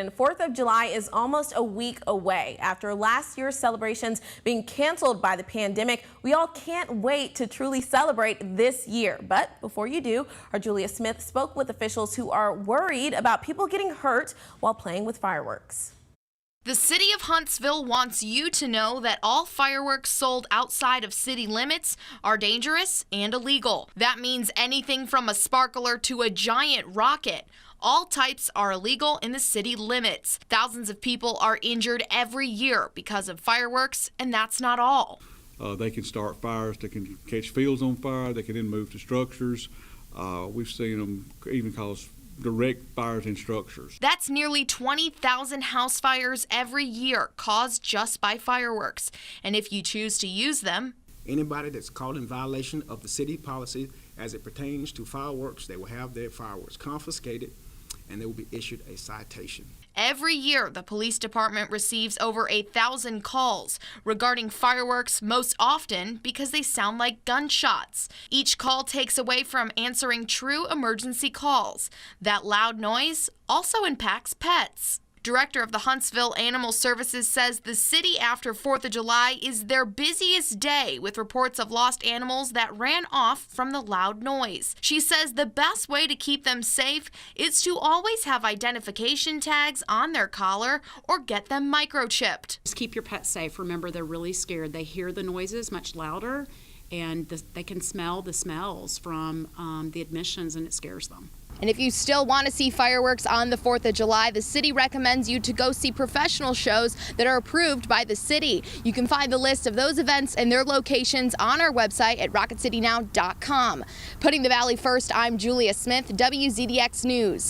And 4th of July is almost a week away. After last year's celebrations being canceled by the pandemic, we all can't wait to truly celebrate this year. But before you do, our Julia Smith spoke with officials who are worried about people getting hurt while playing with fireworks. The city of Huntsville wants you to know that all fireworks sold outside of city limits are dangerous and illegal. That means anything from a sparkler to a giant rocket. All types are illegal in the city limits. Thousands of people are injured every year because of fireworks, and that's not all. They can start fires, they can catch fields on fire, they can then move to structures. We've seen them even cause direct fires in structures. That's nearly 20,000 house fires every year caused just by fireworks. And if you choose to use them, anybody that's caught in violation of the city policy as it pertains to fireworks, they will have their fireworks confiscated and they will be issued a citation. Every year, the police department receives over 1,000 calls regarding fireworks, most often because they sound like gunshots. Each call takes away from answering true emergency calls. That loud noise also impacts pets. Director of the Huntsville Animal Services says the city after 4th of July is their busiest day with reports of lost animals that ran off from the loud noise. She says the best way to keep them safe is to always have identification tags on their collar or get them microchipped. Just keep your pets safe. Remember, they're really scared. They hear the noises much louder, and they can smell the smells from the emissions, and it scares them. And if you still want to see fireworks on the 4th of July, the city recommends you to go see professional shows that are approved by the city. You can find the list of those events and their locations on our website at rocketcitynow.com. Putting the Valley first, I'm Julia Smith, WZDX News.